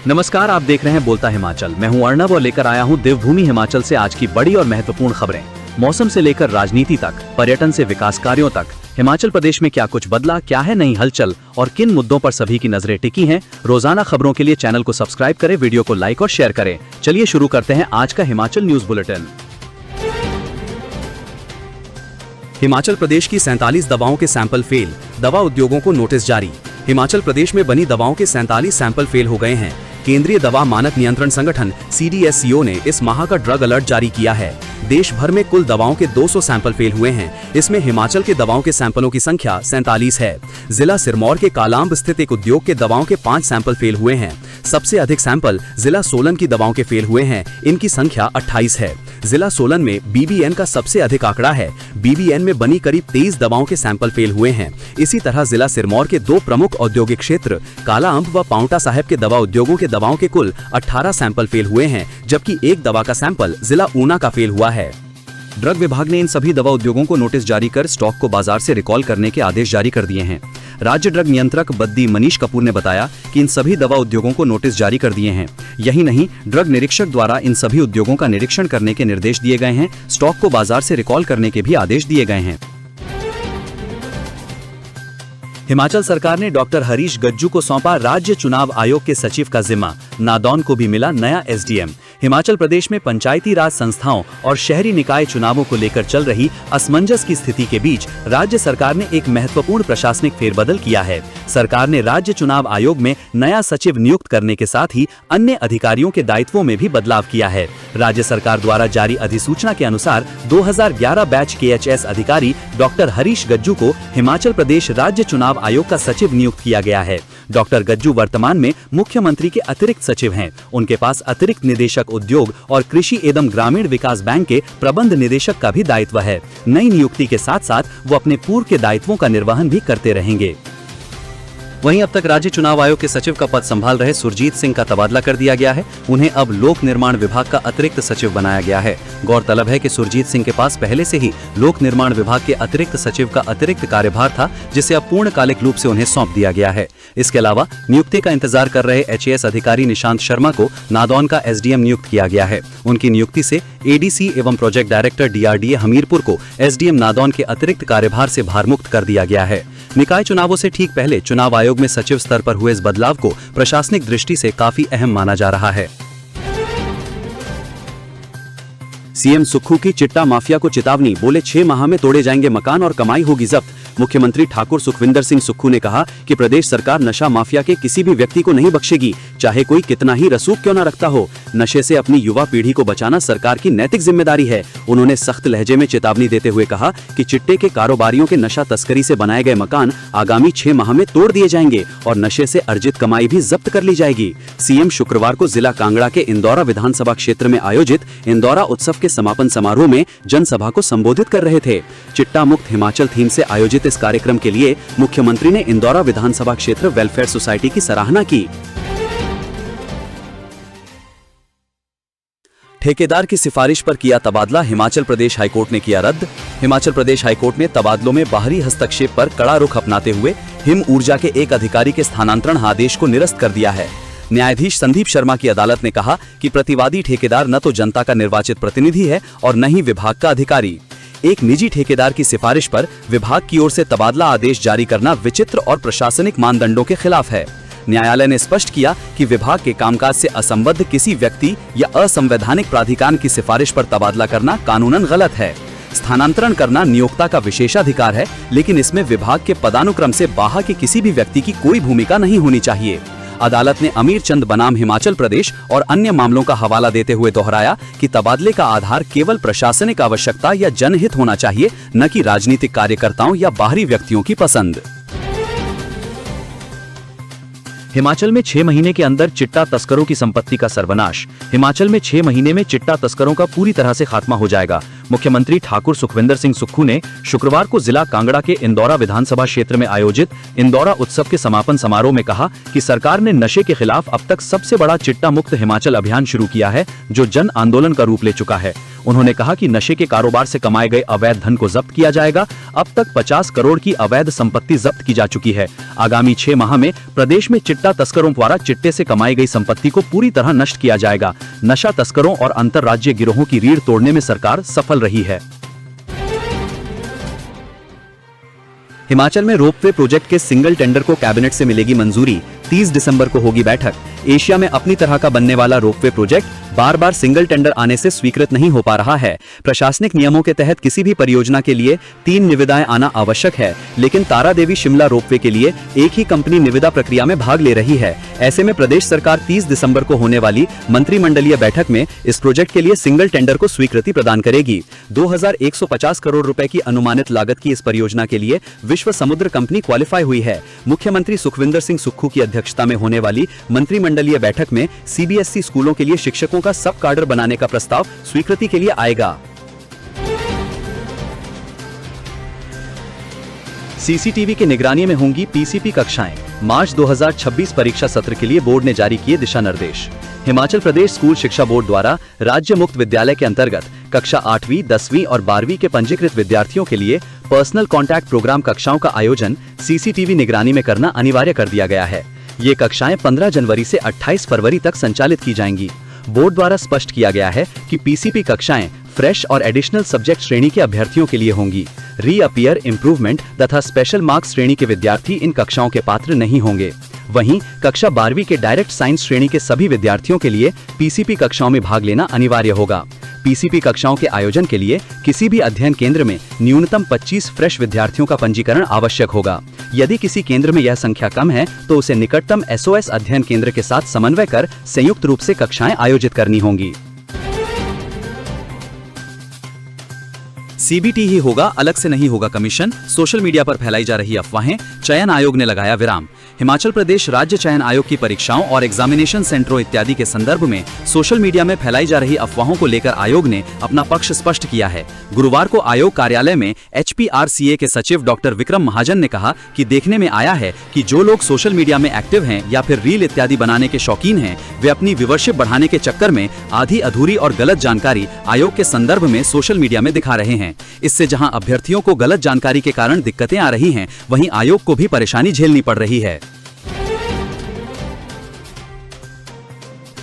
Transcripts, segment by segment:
नमस्कार, आप देख रहे हैं बोलता हिमाचल। मैं हूं अर्नब और लेकर आया हूं देवभूमि हिमाचल से आज की बड़ी और महत्वपूर्ण खबरें। मौसम से लेकर राजनीति तक, पर्यटन से विकास कार्यों तक, हिमाचल प्रदेश में क्या कुछ बदला, क्या है नई हलचल और किन मुद्दों पर सभी की नजरें टिकी हैं। रोजाना खबरों के लिए चैनल को सब्सक्राइब करें, वीडियो को लाइक और शेयर करें। चलिए शुरू करते हैं आज का हिमाचल न्यूज बुलेटिन। हिमाचल प्रदेश की 47 दवाओं के सैंपल फेल, दवा उद्योगों को नोटिस जारी। हिमाचल प्रदेश में बनी दवाओं के 47 सैंपल फेल हो गए हैं। केंद्रीय दवा मानक नियंत्रण संगठन CDSCO ने इस माह का ड्रग अलर्ट जारी किया है। देश भर में कुल दवाओं के 200 सैंपल फेल हुए हैं। इसमें हिमाचल के दवाओं के सैंपलों की संख्या 47 है। जिला सिरमौर के कालाअंब स्थित एक उद्योग के दवाओं के 5 सैंपल फेल हुए हैं। सबसे अधिक सैंपल जिला सोलन की दवाओं के फेल हुए हैं। इनकी संख्या 28 है। जिला सोलन में BBN का सबसे अधिक आंकड़ा है। BBN में बनी करीब 23 दवाओं के सैंपल फेल हुए हैं। इसी तरह जिला सिरमौर के 2 प्रमुख औद्योगिक क्षेत्र कालाअंब व पांवटा साहिब के दवा उद्योगों के दवाओं के कुल 18 सैंपल फेल हुए हैं, जबकि एक दवा का सैंपल जिला ऊना का फेल हुआ है। ड्रग विभाग ने इन सभी दवा उद्योगों को नोटिस जारी कर स्टॉक को बाजार से रिकॉल करने के आदेश जारी कर दिए हैं। राज्य ड्रग नियंत्रक बद्दी मनीष कपूर ने बताया कि इन सभी दवा उद्योगों को नोटिस जारी कर दिए हैं। यही नहीं, ड्रग निरीक्षक द्वारा इन सभी उद्योगों का निरीक्षण करने के निर्देश दिए गए हैं। स्टॉक को बाजार से रिकॉल करने के भी आदेश दिए गए हैं। हिमाचल सरकार ने डॉक्टर हरीश गज्जू को सौंपा राज्य चुनाव आयोग के सचिव का जिम्मा। नादौन को भी मिला नया SDM। हिमाचल प्रदेश में पंचायती राज संस्थाओं और शहरी निकाय चुनावों को लेकर चल रही असमंजस की स्थिति के बीच राज्य सरकार ने एक महत्वपूर्ण प्रशासनिक फेरबदल किया है। सरकार ने राज्य चुनाव आयोग में नया सचिव नियुक्त करने के साथ ही अन्य अधिकारियों के दायित्वों में भी बदलाव किया है। राज्य सरकार द्वारा जारी अधिसूचना के अनुसार 2011 बैच KHS अधिकारी डॉक्टर हरीश गज्जू को हिमाचल प्रदेश राज्य चुनाव आयोग का सचिव नियुक्त किया गया है। डॉक्टर गज्जू वर्तमान में मुख्यमंत्री के अतिरिक्त सचिव हैं। उनके पास अतिरिक्त निदेशक उद्योग और कृषि एवं ग्रामीण विकास बैंक के प्रबंध निदेशक का भी दायित्व है। नई नियुक्ति के साथ साथ वो अपने पूर्व के दायित्वों का निर्वहन भी करते रहेंगे। वहीं अब तक राज्य चुनाव आयोग के सचिव का पद संभाल रहे सुरजीत सिंह का तबादला कर दिया गया है। उन्हें अब लोक निर्माण विभाग का अतिरिक्त सचिव बनाया गया है। गौरतलब है कि सुरजीत सिंह के पास पहले से ही लोक निर्माण विभाग के अतिरिक्त सचिव का अतिरिक्त कार्यभार था, जिसे अब पूर्णकालिक रूप से उन्हें सौंप दिया गया है। इसके अलावा नियुक्ति का इंतजार कर रहे HAS अधिकारी निशांत शर्मा को नादौन का SDM नियुक्त किया गया है। उनकी नियुक्ति से ADC एवं प्रोजेक्ट डायरेक्टर DRDA हमीरपुर को SDM नादौन के अतिरिक्त कार्यभार से भारमुक्त कर दिया गया है। निकाय चुनावों से ठीक पहले चुनाव आयोग में सचिव स्तर पर हुए इस बदलाव को प्रशासनिक दृष्टि से काफी अहम माना जा रहा है। CM सुक्खू की चिट्टा माफिया को चेतावनी, बोले 6 माह में तोड़े जाएंगे मकान और कमाई होगी जब्त। मुख्यमंत्री ठाकुर सुखविंदर सिंह सुक्खू ने कहा कि प्रदेश सरकार नशा माफिया के किसी भी व्यक्ति को नहीं बख्शेगी, चाहे कोई कितना ही रसूख क्यों न रखता हो। नशे से अपनी युवा पीढ़ी को बचाना सरकार की नैतिक जिम्मेदारी है। उन्होंने सख्त लहजे में चेतावनी देते हुए कहा कि चिट्टे के कारोबारियों के नशा तस्करी से बनाए गए मकान आगामी 6 माह में तोड़ दिए जाएंगे और नशे से अर्जित कमाई भी जब्त कर ली जाएगी। CM शुक्रवार को जिला कांगड़ा के इंदौरा विधानसभा क्षेत्र में आयोजित इंदौरा उत्सव के समापन समारोह में जनसभा को संबोधित कर रहे थे। चिट्टा मुक्त हिमाचल थीम से आयोजित इस कार्यक्रम के लिए मुख्यमंत्री ने इंदौरा विधानसभा क्षेत्र वेलफेयर सोसाइटी की सराहना की। ठेकेदार की सिफारिश पर किया तबादला, हिमाचल प्रदेश हाईकोर्ट ने किया रद्द। हिमाचल प्रदेश हाईकोर्ट ने तबादलों में बाहरी हस्तक्षेप पर कड़ा रुख अपनाते हुए हिम ऊर्जा के एक अधिकारी के स्थानांतरण आदेश को निरस्त कर दिया है। न्यायाधीश संदीप शर्मा की अदालत ने कहा कि प्रतिवादी ठेकेदार न तो जनता का निर्वाचित प्रतिनिधि है और न ही विभाग का अधिकारी। एक निजी ठेकेदार की सिफारिश पर विभाग की ओर से तबादला आदेश जारी करना विचित्र और प्रशासनिक मानदंडों के खिलाफ है। न्यायालय ने स्पष्ट किया कि विभाग के कामकाज से असंबद्ध किसी व्यक्ति या असंवैधानिक प्राधिकार की सिफारिश पर तबादला करना कानूनन गलत है। स्थानांतरण करना नियोक्ता का विशेषाधिकार है, लेकिन इसमें विभाग के पदानुक्रम से बाहर के किसी भी व्यक्ति की कोई भूमिका नहीं होनी चाहिए। अदालत ने अमीर चंद बनाम हिमाचल प्रदेश और अन्य मामलों का हवाला देते हुए दोहराया कि तबादले का आधार केवल प्रशासनिक आवश्यकता या जनहित होना चाहिए, न कि राजनीतिक कार्यकर्ताओं या बाहरी व्यक्तियों की पसंद। हिमाचल में 6 महीने के अंदर चिट्टा तस्करों की संपत्ति का सर्वनाश। हिमाचल में 6 महीने में चिट्टा तस्करों का पूरी तरह से खात्मा हो जाएगा। मुख्यमंत्री ठाकुर सुखविंदर सिंह सुक्खू ने शुक्रवार को जिला कांगड़ा के इंदौरा विधानसभा क्षेत्र में आयोजित इंदौरा उत्सव के समापन समारोह में कहा कि सरकार ने नशे के खिलाफ अब तक सबसे बड़ा चिट्टा मुक्त हिमाचल अभियान शुरू किया है, जो जन आंदोलन का रूप ले चुका है। उन्होंने कहा कि नशे के कारोबार से कमाए गए अवैध धन को जब्त किया जाएगा। अब तक 50 करोड़ की अवैध संपत्ति जब्त की जा चुकी है। आगामी 6 माह में प्रदेश में चिट्टा तस्करों द्वारा चिट्टे से कमाई गई संपत्ति को पूरी तरह नष्ट किया जाएगा। नशा तस्करों और अंतर्राज्यीय गिरोहों की रीढ़ तोड़ने में सरकार सफल रही है। हिमाचल में रोपवे प्रोजेक्ट के सिंगल टेंडर को कैबिनेट से मिलेगी मंजूरी। 30 दिसंबर को होगी बैठक। एशिया में अपनी तरह का बनने वाला रोपवे प्रोजेक्ट बार बार सिंगल टेंडर आने से स्वीकृत नहीं हो पा रहा है। प्रशासनिक नियमों के तहत किसी भी परियोजना के लिए 3 निविदाएं आना आवश्यक है, लेकिन तारा देवी शिमला रोपवे के लिए एक ही कंपनी निविदा प्रक्रिया में भाग ले रही है। ऐसे में प्रदेश सरकार 30 दिसंबर को होने वाली मंत्रिमंडलीय बैठक में इस प्रोजेक्ट के लिए सिंगल टेंडर को स्वीकृति प्रदान करेगी। 2150 करोड़ रुपए की अनुमानित लागत की इस परियोजना के लिए विश्व समुद्र कंपनी क्वालिफाई हुई है। मुख्यमंत्री सुखविंदर सिंह सुक्खू की अध्यक्षता में होने वाली मंत्रिमंडलीय बैठक में सीबीएसई स्कूलों के लिए शिक्षकों का सब काडर बनाने का प्रस्ताव स्वीकृति के लिए आएगा। सीसीटीवी की निगरानी में होंगी पीसीपी कक्षाएं। मार्च 2026 परीक्षा सत्र के लिए बोर्ड ने जारी किए दिशा निर्देश। हिमाचल प्रदेश स्कूल शिक्षा बोर्ड द्वारा राज्य मुक्त विद्यालय के अंतर्गत कक्षा 8वीं, 10वीं और 12वीं के पंजीकृत विद्यार्थियों के लिए पर्सनल कॉन्टैक्ट प्रोग्राम कक्षाओं का आयोजन सीसीटीवी निगरानी में करना अनिवार्य कर दिया गया है। ये कक्षाएं 15 जनवरी से 28 फरवरी तक संचालित की जाएंगी। बोर्ड द्वारा स्पष्ट किया गया है कि पीसीपी कक्षाएं फ्रेश और एडिशनल सब्जेक्ट श्रेणी के अभ्यर्थियों के लिए होंगी। रीअपियर, इम्प्रूवमेंट तथा स्पेशल मार्क्स श्रेणी के विद्यार्थी इन कक्षाओं के पात्र नहीं होंगे। वहीं कक्षा 12वीं के डायरेक्ट साइंस श्रेणी के सभी विद्यार्थियों के लिए पीसीपी कक्षाओं में भाग लेना अनिवार्य होगा। पीसीपी कक्षाओं के आयोजन के लिए किसी भी अध्ययन केंद्र में न्यूनतम 25 फ्रेश विद्यार्थियों का पंजीकरण आवश्यक होगा। यदि किसी केंद्र में यह संख्या कम है तो उसे निकटतम एसओएस अध्ययन केंद्र के साथ समन्वय कर संयुक्त रूप से कक्षाएं आयोजित करनी होंगी। सीबीटी ही होगा, अलग से नहीं होगा कमीशन। सोशल मीडिया पर फैलाई जा रही अफवाहें, चयन आयोग ने लगाया विराम। हिमाचल प्रदेश राज्य चयन आयोग की परीक्षाओं और एग्जामिनेशन सेंटरों इत्यादि के संदर्भ में सोशल मीडिया में फैलाई जा रही अफवाहों को लेकर आयोग ने अपना पक्ष स्पष्ट किया है। गुरुवार को आयोग कार्यालय में HPRCA के सचिव डॉक्टर विक्रम महाजन ने कहा कि देखने में आया है कि जो लोग सोशल मीडिया में एक्टिव हैं या फिर रील इत्यादि बनाने के शौकीन हैं, वे अपनी व्यूअरशिप बढ़ाने के चक्कर में आधी अधूरी और गलत जानकारी आयोग के संदर्भ में सोशल मीडिया में दिखा रहे हैं। इससे जहां अभ्यर्थियों को गलत जानकारी के कारण दिक्कतें आ रही हैं, वहीं आयोग को भी परेशानी झेलनी पड़ रही है।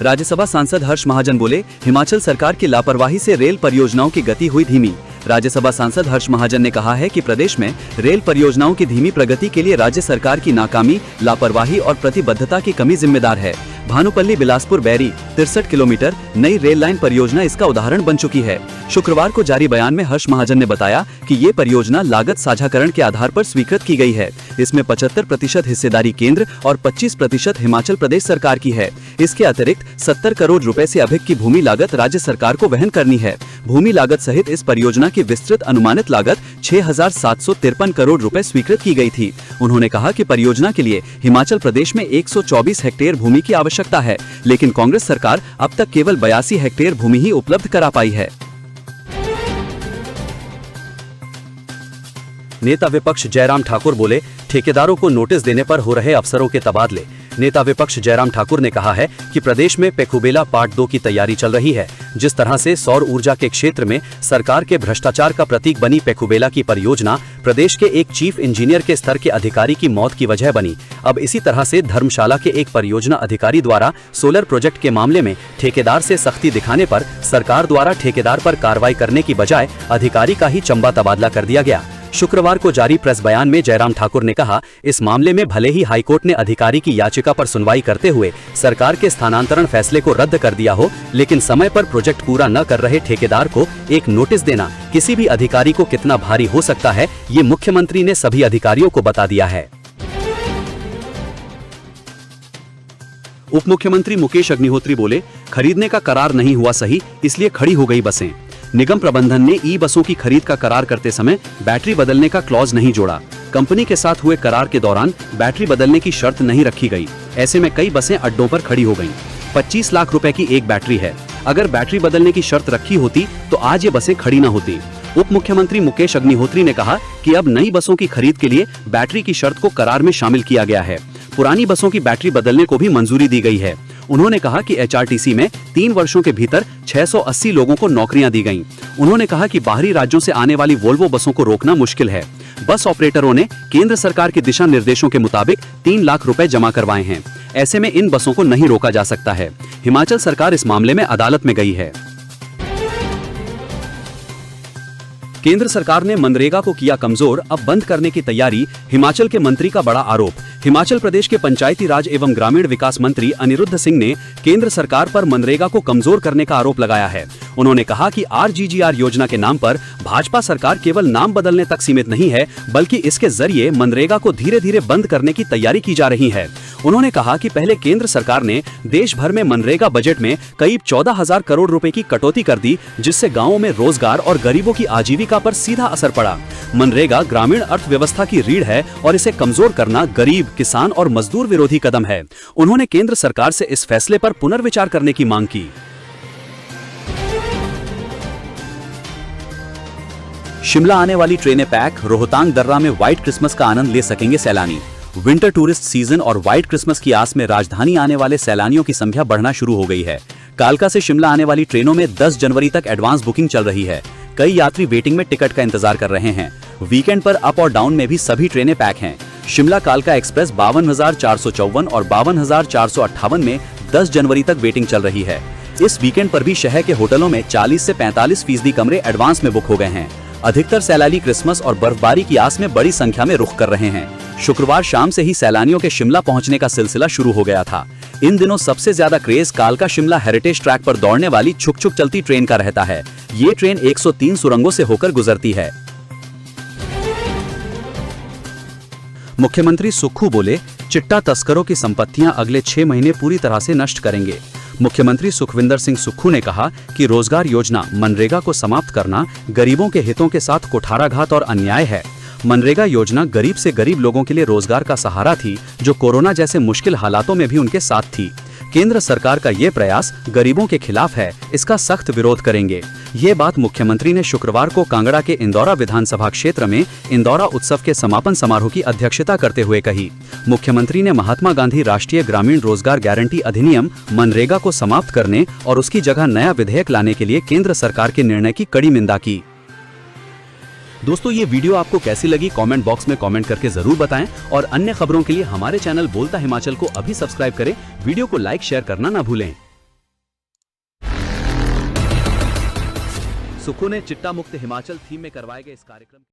राज्यसभा सांसद हर्ष महाजन बोले, हिमाचल सरकार की लापरवाही से रेल परियोजनाओं की गति हुई धीमी। राज्यसभा सांसद हर्ष महाजन ने कहा है कि प्रदेश में रेल परियोजनाओं की धीमी प्रगति के लिए राज्य सरकार की नाकामी, लापरवाही और प्रतिबद्धता की कमी जिम्मेदार है। भानुपल्ली बिलासपुर बैरी 63 किलोमीटर नई रेल लाइन परियोजना इसका उदाहरण बन चुकी है। शुक्रवार को जारी बयान में हर्ष महाजन ने बताया कि ये परियोजना लागत साझाकरण के आधार पर स्वीकृत की गई है। इसमें 75% हिस्सेदारी केंद्र और 25% हिमाचल प्रदेश सरकार की है। इसके अतिरिक्त 70 करोड़ रुपए से अधिक की भूमि लागत राज्य सरकार को वहन करनी है। भूमि लागत सहित इस परियोजना की विस्तृत अनुमानित लागत 6,753 करोड़ रुपए स्वीकृत की गई थी। उन्होंने कहा कि परियोजना के लिए हिमाचल प्रदेश में 124 हेक्टेयर भूमि की आवश्यकता है, लेकिन कांग्रेस सरकार अब तक केवल 82 हेक्टेयर भूमि ही उपलब्ध करा पाई है। नेता विपक्ष जयराम ठाकुर बोले, ठेकेदारों को नोटिस देने पर हो रहे अफसरों के तबादले। नेता विपक्ष जयराम ठाकुर ने कहा है कि प्रदेश में पेखुबेला पार्ट 2 की तैयारी चल रही है। जिस तरह से सौर ऊर्जा के क्षेत्र में सरकार के भ्रष्टाचार का प्रतीक बनी पेखुबेला की परियोजना प्रदेश के एक चीफ इंजीनियर के स्तर के अधिकारी की मौत की वजह बनी, अब इसी तरह से धर्मशाला के एक परियोजना अधिकारी द्वारा सोलर प्रोजेक्ट के मामले में ठेकेदार से सख्ती दिखाने पर सरकार द्वारा ठेकेदार पर कार्रवाई करने की बजाय अधिकारी का ही चंबा तबादला कर दिया गया। शुक्रवार को जारी प्रेस बयान में जयराम ठाकुर ने कहा, इस मामले में भले ही हाईकोर्ट ने अधिकारी की याचिका पर सुनवाई करते हुए सरकार के स्थानांतरण फैसले को रद्द कर दिया हो, लेकिन समय पर प्रोजेक्ट पूरा न कर रहे ठेकेदार को एक नोटिस देना किसी भी अधिकारी को कितना भारी हो सकता है, ये मुख्यमंत्री ने सभी अधिकारियों को बता दिया है। उप मुख्यमंत्री मुकेश अग्निहोत्री बोले, खरीदने का करार नहीं हुआ सही, इसलिए खड़ी हो गई बसें। निगम प्रबंधन ने ई बसों की खरीद का करार करते समय बैटरी बदलने का क्लॉज नहीं जोड़ा। कंपनी के साथ हुए करार के दौरान बैटरी बदलने की शर्त नहीं रखी गई। ऐसे में कई बसें अड्डों पर खड़ी हो गईं। 25 लाख रुपए की एक बैटरी है। अगर बैटरी बदलने की शर्त रखी होती तो आज ये बसें खड़ी न होती। उप मुख्यमंत्री मुकेश अग्निहोत्री ने कहा कि अब नई बसों की खरीद के लिए बैटरी की शर्त को करार में शामिल किया गया है। पुरानी बसों की बैटरी बदलने को भी मंजूरी दी गई है। उन्होंने कहा कि एचआरटीसी में 3 वर्षों के भीतर 680 लोगों को नौकरियां दी गईं। उन्होंने कहा कि बाहरी राज्यों से आने वाली वोल्वो बसों को रोकना मुश्किल है। बस ऑपरेटरों ने केंद्र सरकार के दिशा निर्देशों के मुताबिक 3 लाख रुपए जमा करवाए हैं। ऐसे में इन बसों को नहीं रोका जा सकता है। हिमाचल सरकार इस मामले में अदालत में गई है। केंद्र सरकार ने मनरेगा को किया कमजोर, अब बंद करने की तैयारी, हिमाचल के मंत्री का बड़ा आरोप। हिमाचल प्रदेश के पंचायती राज एवं ग्रामीण विकास मंत्री अनिरुद्ध सिंह ने केंद्र सरकार पर मनरेगा को कमजोर करने का आरोप लगाया है। उन्होंने कहा कि RGGR योजना के नाम पर भाजपा सरकार केवल नाम बदलने तक सीमित नहीं है, बल्कि इसके जरिए मनरेगा को धीरे धीरे बंद करने की तैयारी की जा रही है। उन्होंने कहा कि पहले केंद्र सरकार ने देश भर में मनरेगा बजट में करीब 14,000 करोड़ रुपए की कटौती कर दी, जिससे गाँवों में रोजगार और गरीबों की आजीविका पर सीधा असर पड़ा। मनरेगा ग्रामीण अर्थव्यवस्था की रीढ़ है और इसे कमजोर करना गरीब, किसान और मजदूर विरोधी कदम है। उन्होंने केंद्र सरकार से इस फैसले पर पुनर्विचार करने की मांग की। शिमला आने वाली ट्रेनें पैक, रोहतांग दर्रा में व्हाइट क्रिसमस का आनंद ले सकेंगे सैलानी। विंटर टूरिस्ट सीजन और व्हाइट क्रिसमस की आस में राजधानी आने वाले सैलानियों की संख्या बढ़ना शुरू हो गई है। कालका से शिमला आने वाली ट्रेनों में 10 जनवरी तक एडवांस बुकिंग चल रही है। कई यात्री वेटिंग में टिकट का इंतजार कर रहे हैं। वीकेंड पर अप और डाउन में भी सभी ट्रेनें पैक हैं। शिमला कालका एक्सप्रेस 52,454 और 52,458 में 10 जनवरी तक वेटिंग चल रही है। इस वीकेंड पर भी शहर के होटलों में 40 से 45% कमरे एडवांस में बुक हो गए हैं। अधिकतर सैलानी क्रिसमस और बर्फबारी की आस में बड़ी संख्या में रुख कर रहे हैं। शुक्रवार शाम से ही सैलानियों के शिमला पहुंचने का सिलसिला शुरू हो गया था। इन दिनों सबसे ज्यादा क्रेज कालका शिमला हेरिटेज ट्रैक पर दौड़ने वाली छुक छुक चलती ट्रेन का रहता है। ये ट्रेन 103 सुरंगों से होकर गुजरती है। मुख्यमंत्री सुक्खू बोले, चिट्टा तस्करों की संपत्तियां अगले 6 महीने पूरी तरह से नष्ट करेंगे। मुख्यमंत्री सुखविंदर सिंह सुक्खू ने कहा कि रोजगार योजना मनरेगा को समाप्त करना गरीबों के हितों के साथ कुठाराघात और अन्याय है। मनरेगा योजना गरीब से गरीब लोगों के लिए रोजगार का सहारा थी, जो कोरोना जैसे मुश्किल हालातों में भी उनके साथ थी। केंद्र सरकार का ये प्रयास गरीबों के खिलाफ है, इसका सख्त विरोध करेंगे। ये बात मुख्यमंत्री ने शुक्रवार को कांगड़ा के इंदौरा विधानसभा क्षेत्र में इंदौरा उत्सव के समापन समारोह की अध्यक्षता करते हुए कही। मुख्यमंत्री ने महात्मा गांधी राष्ट्रीय ग्रामीण रोजगार गारंटी अधिनियम मनरेगा को समाप्त करने और उसकी जगह नया विधेयक लाने के लिए केंद्र सरकार के निर्णय की कड़ी निंदा की। दोस्तों, ये वीडियो आपको कैसी लगी कमेंट बॉक्स में कमेंट करके जरूर बताएं और अन्य खबरों के लिए हमारे चैनल बोलता हिमाचल को अभी सब्सक्राइब करें। वीडियो को लाइक शेयर करना ना भूलें। सुक्खू ने चिट्टा मुक्त हिमाचल थीम में करवाए गए इस कार्यक्रम